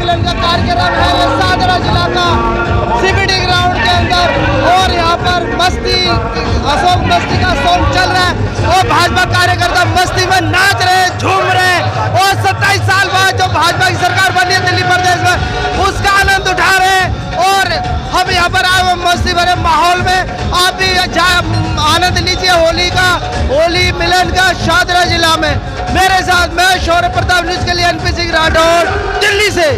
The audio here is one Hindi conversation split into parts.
मिलन का कार्यक्रम है ये शाहदरा जिला का सीबीडी ग्राउंड के अंदर, और यहाँ पर अशोक मस्ती का सॉन्ग चल रहा है और भाजपा कार्यकर्ता मस्ती में नाच रहे, झूम रहे, और 27 साल बाद जो भाजपा की सरकार बनी है दिल्ली प्रदेश में, उसका आनंद उठा रहे हैं। और हम यहाँ पर आए मस्ती भरे माहौल में, आप भी आनंद लीजिए होली मिलन का शाहदरा जिला में। मेरे साथ मैं शौर्य प्रताप, न्यूज के लिए एनपी सिंह राठौर, दिल्ली से।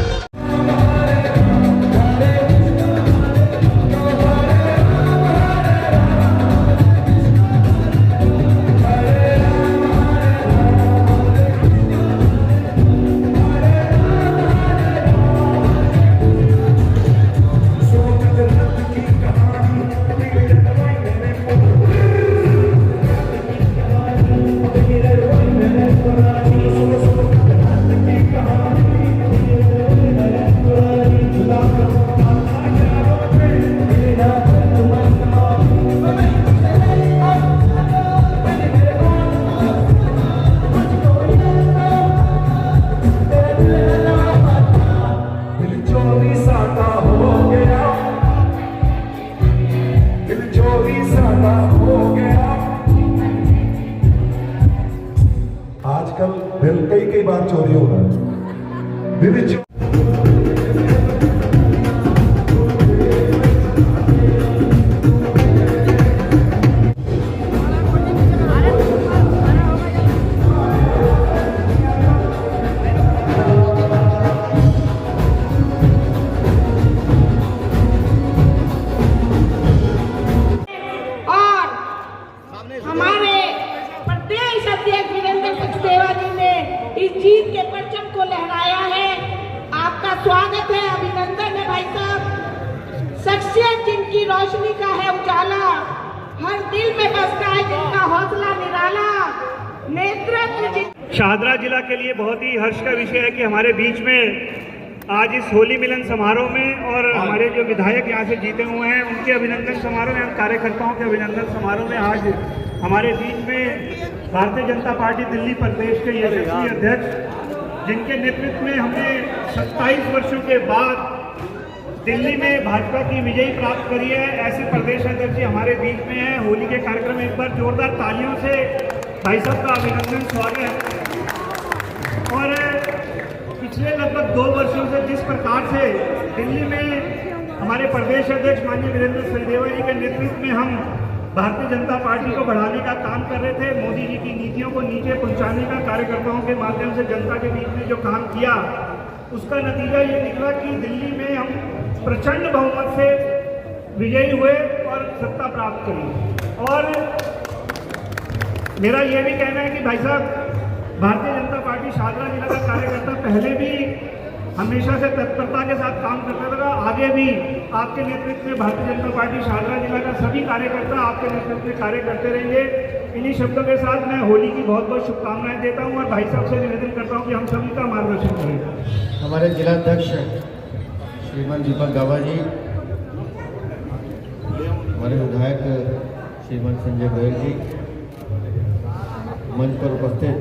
आजकल दिल कई बार चोरी हो रहा है। इस जीत के परचम को लहराया है। आपका स्वागत है, अभिनंदन है भाई साहब। शख्सियत जिनकी रोशनी का है उजाला, हर दिल में बसता है जिनका हौसला निराला, नेतृत्व। शाहदरा जिला के लिए बहुत ही हर्ष का विषय है कि हमारे बीच में आज इस होली मिलन समारोह में और हमारे जो विधायक यहाँ से जीते हुए हैं उनके अभिनंदन समारोह में, हम कार्यकर्ताओं के अभिनंदन समारोह में आज हमारे बीच में भारतीय जनता पार्टी दिल्ली प्रदेश के यशस्वी अध्यक्ष, जिनके नेतृत्व में हमने 27 वर्षों के बाद दिल्ली में भाजपा की विजयी प्राप्त करी है, ऐसे प्रदेश अध्यक्ष जी हमारे बीच में हैं। होली के कार्यक्रम में एक बार जोरदार तालियों से भाई साहब का अभिनंदन स्वागत है। और पिछले लगभग 2 वर्षों से जिस प्रकार से दिल्ली में हमारे प्रदेश अध्यक्ष माननीय वीरेंद्र सचदेवा जी के नेतृत्व में हम भारतीय जनता पार्टी को बढ़ाने का काम कर रहे थे, मोदी जी की नीतियों को नीचे पहुंचाने का कार्यकर्ताओं के माध्यम से जनता के बीच में जो काम किया, उसका नतीजा ये निकला कि दिल्ली में हम प्रचंड बहुमत से विजयी हुए और सत्ता प्राप्त करी। और मेरा ये भी कहना है कि भाई साहब, भारतीय जनता पार्टी शाहदरा जिला का कार्यकर्ता पहले भी हमेशा से तत्परता के साथ काम करता रहा, आगे भी आपके नेतृत्व में भारतीय जनता पार्टी शाहदरा जिला का सभी कार्यकर्ता आपके नेतृत्व में कार्य करते रहेंगे। इन्हीं शब्दों के साथ मैं होली की बहुत बहुत शुभकामनाएं देता हूं और भाई साहब से निवेदन करता हूं कि हम सभी का मार्गदर्शन करें। हमारे जिलाध्यक्ष श्रीमान दीपक गावा जी, हमारे विधायक श्रीमान संजय गोयल जी, मंच पर उपस्थित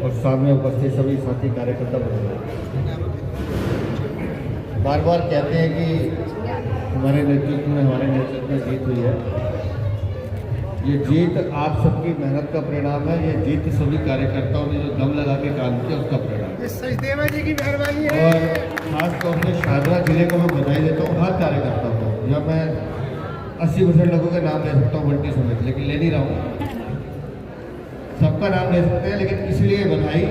और सामने उपस्थित सभी साथी कार्यकर्ता बार बार कहते हैं कि हमारे नेतृत्व में जीत हुई है। ये जीत आप सबकी मेहनत का परिणाम है। ये जीत सभी कार्यकर्ताओं ने जो दम लगा के काम किया उसका परिणाम है। सचदेवा जी की मेहरबानी है। और खासतौर से शाहदरा जिले को मैं बधाई देता हूँ हर कार्यकर्ता को। जब मैं 80% लोगों के नाम ले सकता हूँ बंटी समेत, लेकिन ले नहीं रहा हूँ, सबका नाम ले सकते हैं, लेकिन इसलिए बधाई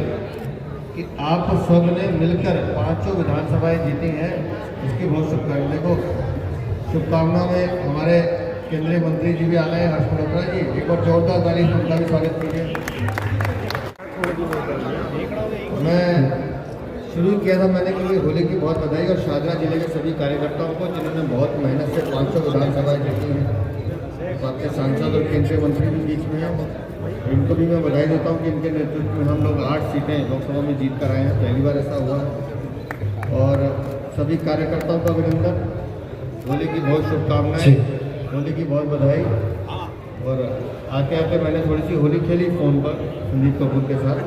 कि आप सब ने मिलकर 5 विधानसभाएं जीती हैं, इसकी बहुत शुभकामनाएं। देखो, शुभकामनाओं में हमारे केंद्रीय मंत्री जी भी आ रहे हैं, हर्ष मल्होत्रा जी, एक और जोरदार ताली से उनका भी स्वागत कीजिए। मैं शुरू किया था मैंने क्योंकि होली की बहुत बधाई और शाहदरा जिले के सभी कार्यकर्ताओं को जिन्होंने बहुत मेहनत से 500 विधानसभाएं जीती हैं। आपके सांसद और केंद्रीय मंत्री भी बीच में हैं, इनको भी मैं बधाई देता हूं कि इनके नेतृत्व में हम लोग 8 सीटें लोकसभा में जीत कर आए हैं, पहली बार ऐसा हुआ है। और सभी कार्यकर्ताओं का अभिनंदन, होली की बहुत शुभकामनाएं, होली की बहुत बधाई। और आते आते मैंने थोड़ी सी होली खेली फ़ोन पर संदीप कपूर के साथ।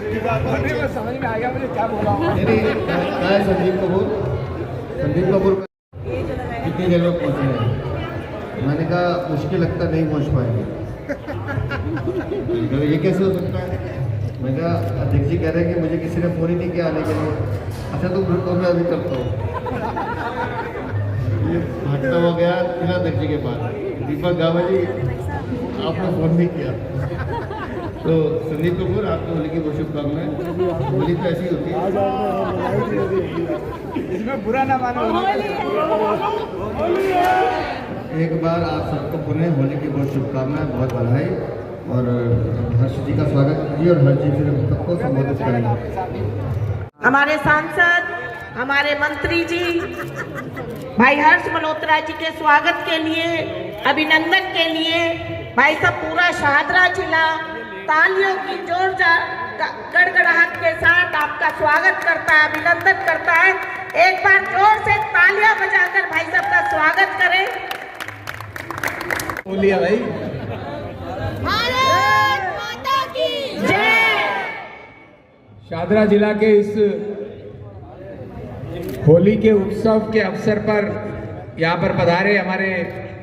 समझ में आ गया मुझे क्या बोला। संदीप कपूर कितनी देर में पहुँचे हैं? मैंने कहा मुश्किल लगता नहीं पहुँच पाएंगे। तो ये कैसे हो सकता है? मैंने कहा अध्यक्ष जी कह रहे हैं कि मुझे किसी ने फोन ही नहीं किया आने के लिए। अच्छा तुम रुको मैं अभी करता हूँ। ये घटना हो गया जिला अध्यक्ष जी के पास। दीपक गावा जी आपने फोन नहीं किया। तो संदीप कपूर आपको होली की बहुत शुभकामनाएं। होली तो ऐसी होती है, इसमें बुरा ना मानो। एक बार आप सबको पुनः होली की बहुत शुभकामनाएं, बहुत बधाई। और हर्ष जी का स्वागत कीजिए और हर्ष जी फिर सबको संबोधित करेंगे। हमारे सांसद, हमारे मंत्री जी भाई हर्ष मल्होत्रा जी के स्वागत के लिए, अभिनंदन के लिए भाई साहब पूरा शाहदरा जिला तालियों की जोरदार गड़गड़ाहट के साथ आपका स्वागत करता है, अभिनंदन करता है। एक बार जोर से तालियां बजाकर भाई साहब का स्वागत करें। बोलिए भाई। भारत माता की जय। शाहदरा जिला के इस होली के उत्सव के अवसर पर यहाँ पर पधारे हमारे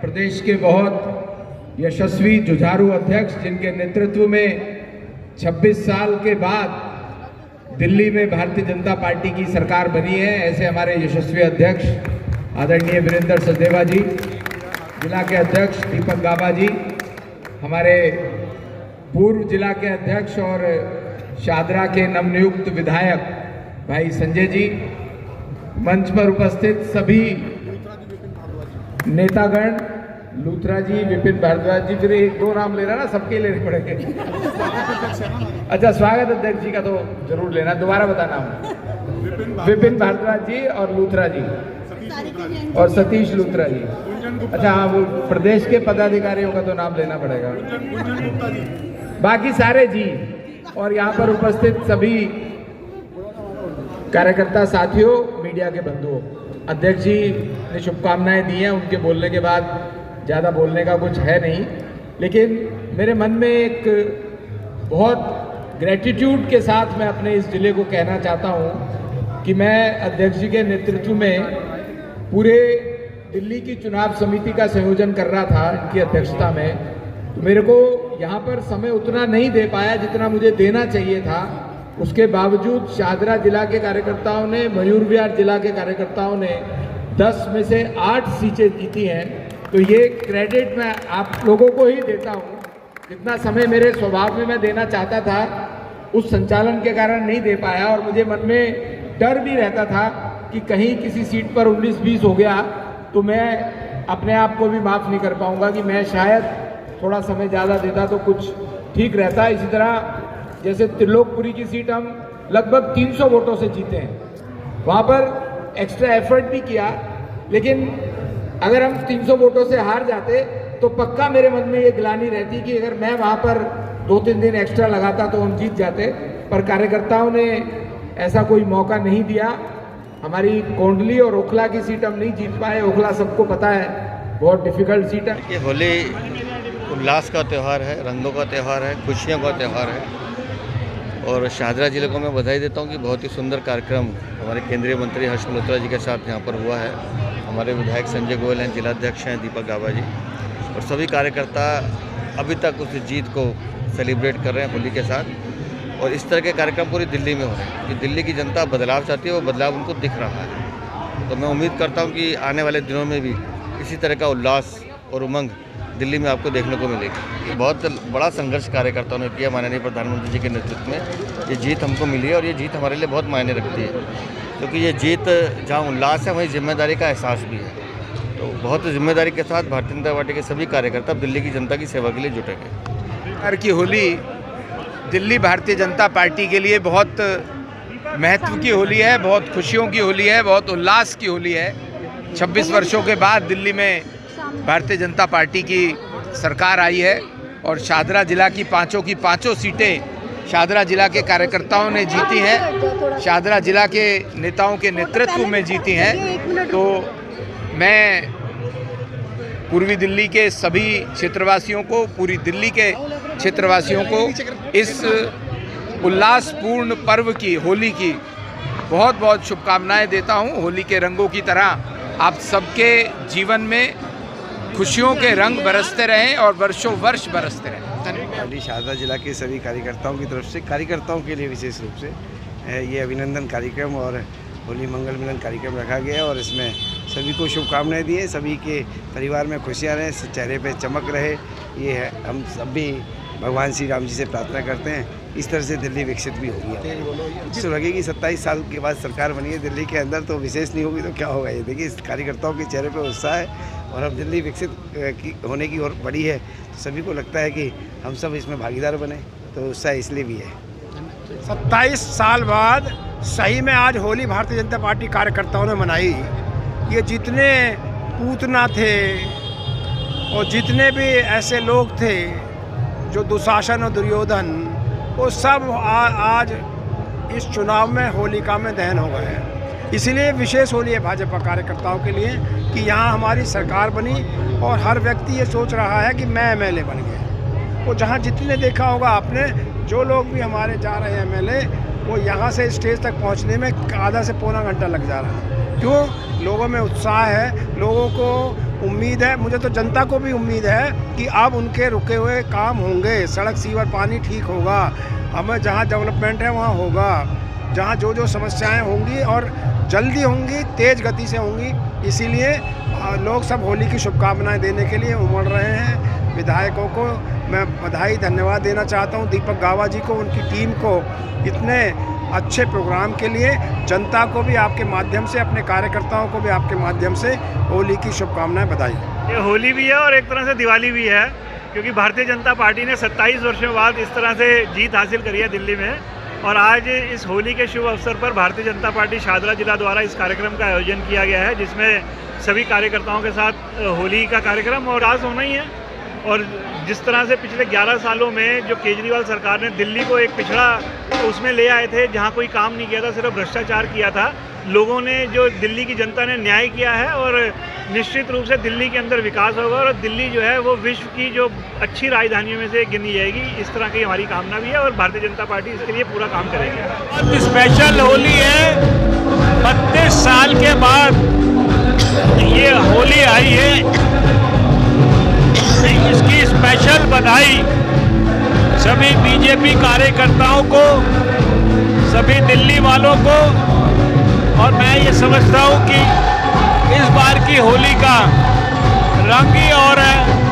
प्रदेश के बहुत यशस्वी जुझारू अध्यक्ष, जिनके नेतृत्व में 26 साल के बाद दिल्ली में भारतीय जनता पार्टी की सरकार बनी है, ऐसे हमारे यशस्वी अध्यक्ष आदरणीय वीरेंद्र सचदेवा जी, जिला के अध्यक्ष दीपक गाबा जी, हमारे पूर्व जिला के अध्यक्ष और शाहदरा के नवनियुक्त विधायक भाई संजय जी, मंच पर उपस्थित सभी नेतागण, लूथरा जी, विपिन भारद्वाज जी, फिर एक दो नाम ले रहा ना, सबके लेने पड़ेंगे। अच्छा, स्वागत अध्यक्ष जी का तो जरूर लेना, दोबारा बताना हूँ। विपिन भारद्वाज जी और लूथरा जी और सतीश लूथरा जी। अच्छा हाँ, वो प्रदेश के पदाधिकारियों का तो नाम लेना पड़ेगा, बाकी सारे जी। और यहाँ पर उपस्थित सभी कार्यकर्ता साथियों, मीडिया के बंधुओं, अध्यक्ष जी ने शुभकामनाएं दी हैं। उनके बोलने के बाद ज़्यादा बोलने का कुछ है नहीं, लेकिन मेरे मन में एक बहुत ग्रेटिट्यूड के साथ मैं अपने इस जिले को कहना चाहता हूँ कि मैं अध्यक्ष जी के नेतृत्व में पूरे दिल्ली की चुनाव समिति का संयोजन कर रहा था इनकी अध्यक्षता में। तो मेरे को यहाँ पर समय उतना नहीं दे पाया जितना मुझे देना चाहिए था। उसके बावजूद शाहदरा जिला के कार्यकर्ताओं ने, मयूर विहार जिला के कार्यकर्ताओं ने 10 में से 8 सीटें जीती हैं। तो ये क्रेडिट मैं आप लोगों को ही देता हूँ। जितना समय मेरे स्वभाव में मैं देना चाहता था उस संचालन के कारण नहीं दे पाया, और मुझे मन में डर भी रहता था कि कहीं किसी सीट पर 19-20 हो गया तो मैं अपने आप को भी माफ़ नहीं कर पाऊंगा कि मैं शायद थोड़ा समय ज़्यादा देता तो कुछ ठीक रहता। इसी तरह जैसे त्रिलोकपुरी की सीट हम लगभग 300 वोटों से जीते हैं, वहाँ पर एक्स्ट्रा एफर्ट भी किया, लेकिन अगर हम 300 वोटों से हार जाते तो पक्का मेरे मन में ये ग्लानि रहती कि अगर मैं वहाँ पर 2-3 दिन एक्स्ट्रा लगाता तो हम जीत जाते। पर कार्यकर्ताओं ने ऐसा कोई मौका नहीं दिया। हमारी कोंडली और ओखला की सीट हम नहीं जीत पाए। ओखला सबको पता है बहुत डिफिकल्ट सीट है। ये होली उल्लास का त्यौहार है, रंगों का त्यौहार है, खुशियों का त्यौहार है। और शाहदरा जिले को मैं बधाई देता हूँ कि बहुत ही सुंदर कार्यक्रम हमारे केंद्रीय मंत्री हर्ष मल्होत्रा जी के साथ यहाँ पर हुआ है। हमारे विधायक संजय गोयल हैं, जिलाध्यक्ष हैं दीपक गाबा जी, और सभी कार्यकर्ता अभी तक उस जीत को सेलिब्रेट कर रहे हैं होली के साथ। और इस तरह के कार्यक्रम पूरी दिल्ली में हो रहे हैं कि दिल्ली की जनता बदलाव चाहती है, वो बदलाव उनको दिख रहा है। तो मैं उम्मीद करता हूँ कि आने वाले दिनों में भी इसी तरह का उल्लास और उमंग दिल्ली में आपको देखने को मिलेगी। ये बहुत बड़ा संघर्ष कार्यकर्ताओं ने किया माननीय प्रधानमंत्री जी के नेतृत्व में। ये जीत हमको मिली है और ये जीत हमारे लिए बहुत मायने रखती है, क्योंकि ये जीत जहाँ उल्लास है वहीं जिम्मेदारी का एहसास भी है। तो बहुत जिम्मेदारी के साथ भारतीय जनता पार्टी के सभी कार्यकर्ता दिल्ली की जनता की सेवा के लिए जुटेंगे। हर की होली दिल्ली भारतीय जनता पार्टी के लिए बहुत महत्व की होली है, बहुत खुशियों की होली है, बहुत उल्लास की होली है। 26 वर्षों के बाद दिल्ली में भारतीय जनता पार्टी की सरकार आई है और शाहदरा जिला की पांचों सीटें शाहदरा जिला के कार्यकर्ताओं ने जीती हैं, शाहदरा जिला के नेताओं के नेतृत्व में जीती हैं। तो मैं पूर्वी दिल्ली के सभी क्षेत्रवासियों को, पूरी दिल्ली के क्षेत्रवासियों को इस उल्लासपूर्ण पर्व की, होली की बहुत बहुत शुभकामनाएं देता हूं। होली के रंगों की तरह आप सबके जीवन में खुशियों के रंग बरसते रहें और वर्षों वर्ष बरसते रहें। होली शारदा जिला के सभी कार्यकर्ताओं की तरफ से, कार्यकर्ताओं के लिए विशेष रूप से ये अभिनंदन कार्यक्रम और होली मंगल मिलन कार्यक्रम रखा गया है और इसमें सभी को शुभकामनाएं दी हैं। सभी के परिवार में खुशियां रहें, चेहरे पे चमक रहे, ये है हम सब भी भगवान श्री राम जी से प्रार्थना करते हैं। इस तरह से दिल्ली विकसित भी होगी। तो लगेगी 27 साल के बाद सरकार बनी है दिल्ली के अंदर, तो विशेष नहीं होगी तो क्या होगा। ये देखिए, इस कार्यकर्ताओं के चेहरे पे उत्साह है और अब दिल्ली विकसित होने की ओर बढ़ी है, तो सभी को लगता है कि हम सब इसमें भागीदार बने, तो उत्साह इसलिए भी है। 27 साल बाद सही में आज होली भारतीय जनता पार्टी कार्यकर्ताओं ने मनाई। ये जितने पूतना थे और जितने भी ऐसे लोग थे जो दुशासन और दुर्योधन, वो सब आज इस चुनाव में होलिका में दहन हो गए हैं। इसीलिए विशेष होली है भाजपा कार्यकर्ताओं के लिए कि यहाँ हमारी सरकार बनी और हर व्यक्ति ये सोच रहा है कि मैं एमएलए बन गया। वो जहाँ जितने देखा होगा आपने, जो लोग भी हमारे जा रहे हैं एमएलए, वो यहाँ से स्टेज तक पहुँचने में आधा से पौना घंटा लग जा रहा है। क्यों? लोगों में उत्साह है, लोगों को उम्मीद है, मुझे तो जनता को भी उम्मीद है कि अब उनके रुके हुए काम होंगे, सड़क सीवर पानी ठीक होगा, हमें जहाँ डेवलपमेंट है वहाँ होगा, जहाँ जो जो समस्याएं होंगी और जल्दी होंगी, तेज़ गति से होंगी। इसीलिए लोग सब होली की शुभकामनाएं देने के लिए उमड़ रहे हैं। विधायकों को मैं बधाई धन्यवाद देना चाहता हूँ, दीपक गावा जी को, उनकी टीम को, इतने अच्छे प्रोग्राम के लिए। जनता को भी आपके माध्यम से, अपने कार्यकर्ताओं को भी आपके माध्यम से होली की शुभकामनाएं बधाई। ये होली भी है और एक तरह से दिवाली भी है, क्योंकि भारतीय जनता पार्टी ने 27 वर्षों बाद इस तरह से जीत हासिल करी है दिल्ली में। और आज इस होली के शुभ अवसर पर भारतीय जनता पार्टी शादरा जिला द्वारा इस कार्यक्रम का आयोजन किया गया है, जिसमें सभी कार्यकर्ताओं के साथ होली का कार्यक्रम और आज होना ही है। और जिस तरह से पिछले 11 सालों में जो केजरीवाल सरकार ने दिल्ली को एक पिछड़ा उसमें ले आए थे, जहां कोई काम नहीं किया था, सिर्फ भ्रष्टाचार किया था, लोगों ने, जो दिल्ली की जनता ने न्याय किया है और निश्चित रूप से दिल्ली के अंदर विकास होगा और दिल्ली जो है वो विश्व की जो अच्छी राजधानियों में से गिनी जाएगी। इस तरह की हमारी कामना भी है और भारतीय जनता पार्टी इसके लिए पूरा काम करेगी। बहुत स्पेशल होली है, 32 साल के बाद ये होली आई है, इसकी स्पेशल बधाई सभी बीजेपी कार्यकर्ताओं को, सभी दिल्ली वालों को। और मैं ये समझता हूँ कि इस बार की होली का रंग ही और है,